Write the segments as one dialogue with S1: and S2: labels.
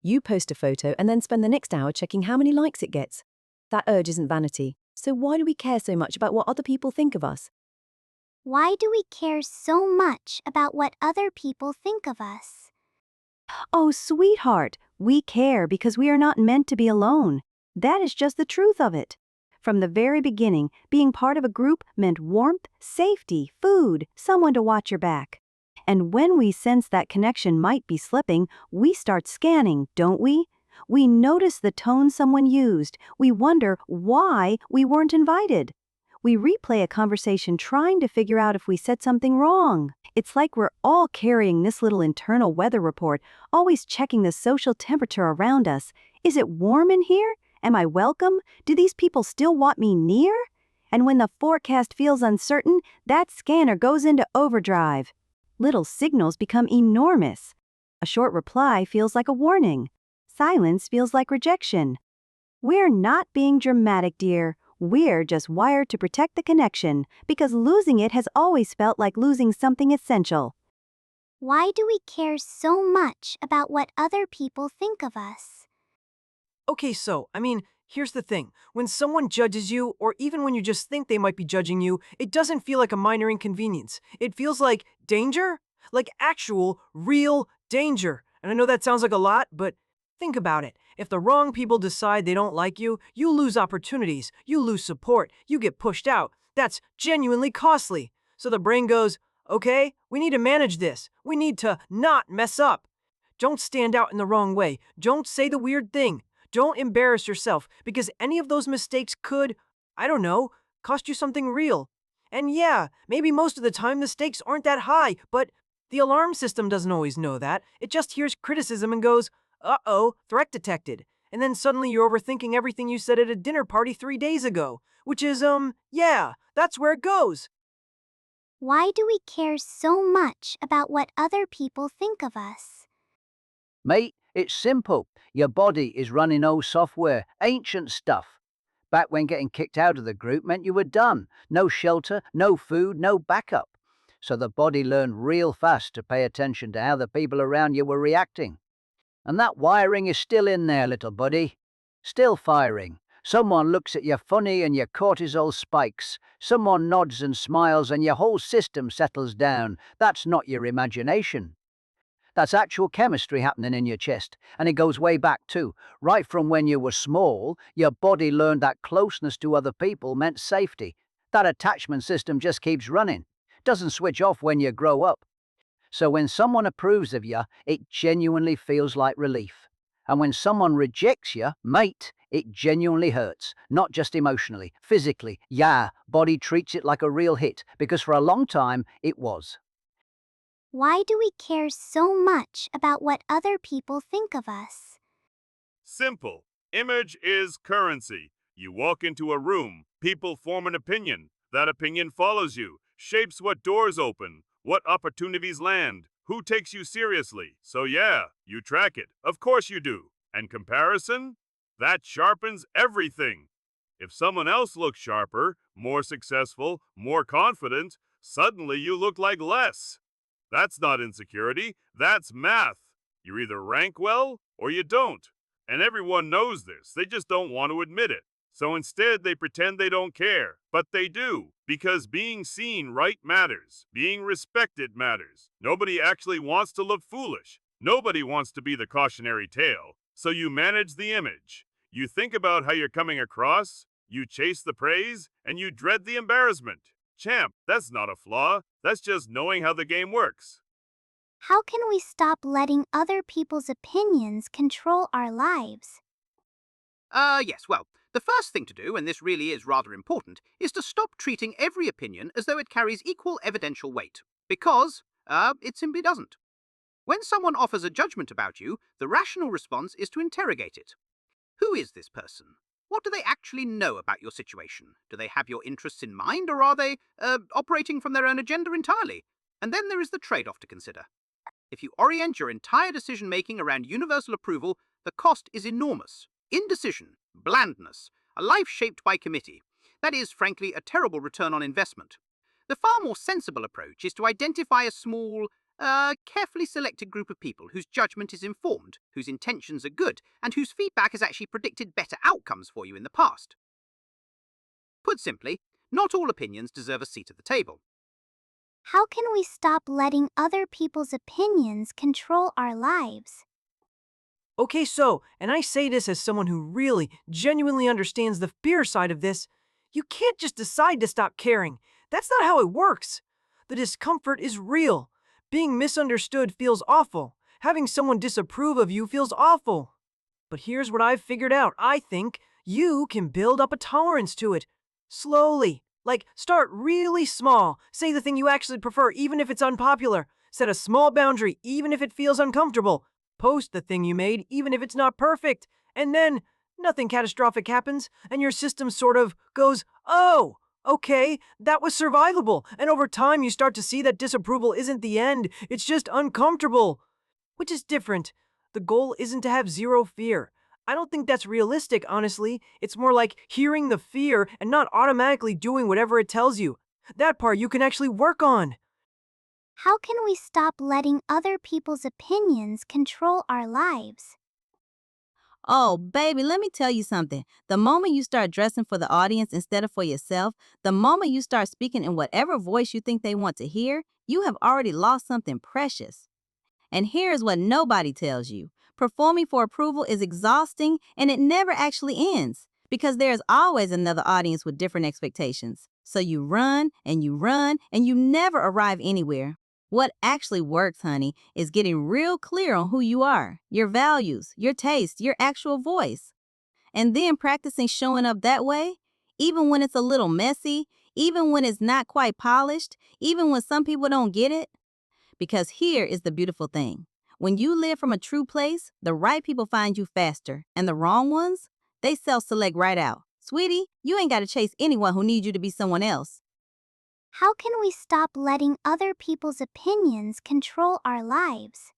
S1: You post a photo and then spend the next hour checking how many likes it gets. That urge isn't vanity. So why do we care so much about what other people think of us?
S2: Why do we care so much about what other people think of us?
S1: Oh, sweetheart, we care because we are not meant to be alone. That is just the truth of it. From the very beginning, being part of a group meant warmth, safety, food, someone to watch your back. And when we sense that connection might be slipping, we start scanning, don't we? We notice the tone someone used. We wonder why we weren't invited. We replay a conversation trying to figure out if we said something wrong. It's like we're all carrying this little internal weather report, always checking the social temperature around us. Is it warm in here? Am I welcome? Do these people still want me near? And when the forecast feels uncertain, that scanner goes into overdrive. Little signals become enormous. A short reply feels like a warning. Silence feels like rejection. We're not being dramatic, dear. We're just wired to protect the connection, because losing it has always felt like losing something essential.
S2: Why do we care so much about what other people think of us?
S3: Okay, here's the thing. When someone judges you, or even when you just think they might be judging you, it doesn't feel like a minor inconvenience. It feels like danger? Like actual, real danger. And I know that sounds like a lot, but think about it. If the wrong people decide they don't like you, you lose opportunities, you lose support, you get pushed out. That's genuinely costly. So the brain goes, okay, we need to manage this. We need to not mess up. Don't stand out in the wrong way. Don't say the weird thing. Don't embarrass yourself, because any of those mistakes could, I don't know, cost you something real. And yeah, maybe most of the time the stakes aren't that high, but the alarm system doesn't always know that. It just hears criticism and goes, uh-oh, threat detected. And then suddenly you're overthinking everything you said at a dinner party 3 days ago. Which is, yeah, that's where it goes.
S2: Why do we care so much about what other people think of us?
S4: Mate, it's simple. Your body is running old software, ancient stuff. Back when getting kicked out of the group meant you were done. No shelter, no food, no backup. So the body learned real fast to pay attention to how the people around you were reacting. And that wiring is still in there, little buddy. Still firing. Someone looks at you funny and your cortisol spikes. Someone nods and smiles and your whole system settles down. That's not your imagination. That's actual chemistry happening in your chest, and it goes way back too. Right from when you were small, your body learned that closeness to other people meant safety. That attachment system just keeps running. Doesn't switch off when you grow up. So when someone approves of you, it genuinely feels like relief. And when someone rejects you, mate, it genuinely hurts. Not just emotionally, physically. Yeah, body treats it like a real hit, because for a long time, it was.
S2: Why do we care so much about what other people think of us?
S5: Simple. Image is currency. You walk into a room, people form an opinion. That opinion follows you, shapes what doors open, what opportunities land, who takes you seriously. So yeah, you track it. Of course you do. And comparison? That sharpens everything. If someone else looks sharper, more successful, more confident, suddenly you look like less. That's not insecurity, that's math. You either rank well or you don't. And everyone knows this, they just don't want to admit it. So instead, they pretend they don't care. But they do, because being seen right matters. Being respected matters. Nobody actually wants to look foolish. Nobody wants to be the cautionary tale. So you manage the image. You think about how you're coming across, you chase the praise, and you dread the embarrassment. Champ, that's not a flaw. That's just knowing how the game works.
S2: How can we stop letting other people's opinions control our lives?
S6: Yes, well, the first thing to do, and this really is rather important, is to stop treating every opinion as though it carries equal evidential weight. Because, it simply doesn't. When someone offers a judgment about you, the rational response is to interrogate it. Who is this person? What do they actually know about your situation? Do they have your interests in mind, or are they, operating from their own agenda entirely? And then there is the trade-off to consider. If you orient your entire decision-making around universal approval, the cost is enormous. Indecision, blandness, a life shaped by committee. That is, frankly, a terrible return on investment. The far more sensible approach is to identify a small, A carefully selected group of people whose judgment is informed, whose intentions are good, and whose feedback has actually predicted better outcomes for you in the past. Put simply, not all opinions deserve a seat at the table.
S2: How can we stop letting other people's opinions control our lives?
S3: Okay, so, and I say this as someone who really, genuinely understands the fear side of this, you can't just decide to stop caring. That's not how it works. The discomfort is real. Being misunderstood feels awful. Having someone disapprove of you feels awful. But here's what I've figured out. I think you can build up a tolerance to it. Slowly. Like, start really small. Say the thing you actually prefer, even if it's unpopular. Set a small boundary, even if it feels uncomfortable. Post the thing you made, even if it's not perfect. And then, nothing catastrophic happens, and your system sort of goes, oh, okay, that was survivable. And over time, you start to see that disapproval isn't the end, it's just uncomfortable. Which is different. The goal isn't to have zero fear. I don't think that's realistic, honestly. It's more like hearing the fear and not automatically doing whatever it tells you. That part you can actually work on.
S2: How can we stop letting other people's opinions control our lives?
S7: Oh, baby, let me tell you something. The moment you start dressing for the audience instead of for yourself, the moment you start speaking in whatever voice you think they want to hear, you have already lost something precious. And here's what nobody tells you. Performing for approval is exhausting and it never actually ends because there's always another audience with different expectations. So you run and you run and you never arrive anywhere. What actually works, honey, is getting real clear on who you are, your values, your taste, your actual voice. And then practicing showing up that way, even when it's a little messy, even when it's not quite polished, even when some people don't get it. Because here is the beautiful thing. When you live from a true place, the right people find you faster, and the wrong ones, they self-select right out. Sweetie, you ain't got to chase anyone who needs you to be someone else.
S2: How can we stop letting other people's opinions control our lives?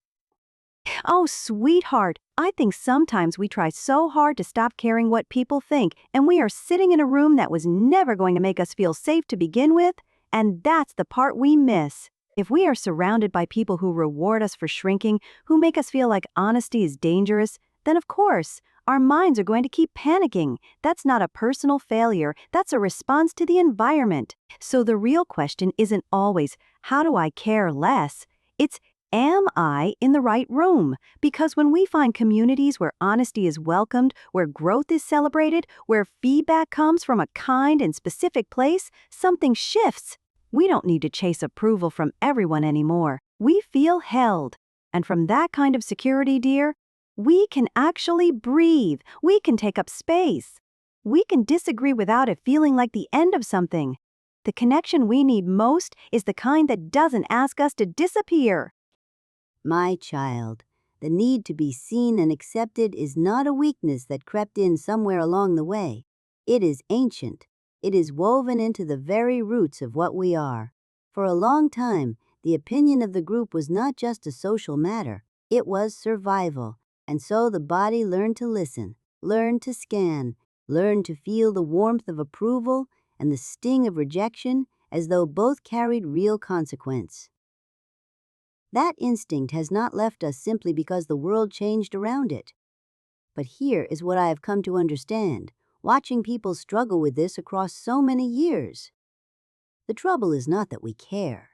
S1: Oh, sweetheart, I think sometimes we try so hard to stop caring what people think, and we are sitting in a room that was never going to make us feel safe to begin with, and that's the part we miss. If we are surrounded by people who reward us for shrinking, who make us feel like honesty is dangerous, then of course, our minds are going to keep panicking. That's not a personal failure, that's a response to the environment. So the real question isn't always, how do I care less? It's, am I in the right room? Because when we find communities where honesty is welcomed, where growth is celebrated, where feedback comes from a kind and specific place, something shifts. We don't need to chase approval from everyone anymore. We feel held. And from that kind of security, dear, we can actually breathe. We can take up space. We can disagree without it feeling like the end of something. The connection we need most is the kind that doesn't ask us to disappear.
S8: My child, the need to be seen and accepted is not a weakness that crept in somewhere along the way. It is ancient. It is woven into the very roots of what we are. For a long time, the opinion of the group was not just a social matter. It was survival. And so the body learned to listen, learned to scan, learned to feel the warmth of approval and the sting of rejection as though both carried real consequence. That instinct has not left us simply because the world changed around it. But here is what I have come to understand, watching people struggle with this across so many years. The trouble is not that we care.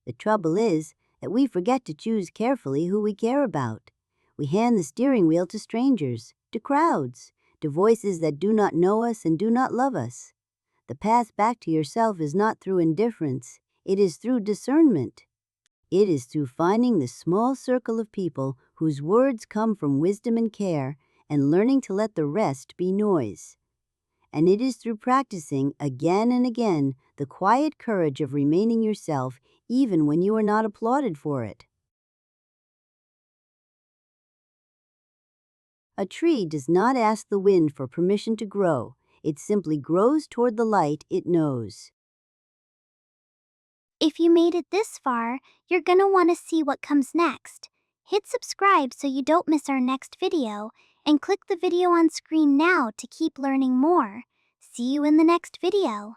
S8: The trouble is that we forget to choose carefully who we care about. We hand the steering wheel to strangers, to crowds, to voices that do not know us and do not love us. The path back to yourself is not through indifference, it is through discernment. It is through finding the small circle of people whose words come from wisdom and care and learning to let the rest be noise. And it is through practicing again and again the quiet courage of remaining yourself even when you are not applauded for it. A tree does not ask the wind for permission to grow. It simply grows toward the light it knows.
S2: If you made it this far, you're gonna want to see what comes next. Hit subscribe so you don't miss our next video, and click the video on screen now to keep learning more. See you in the next video.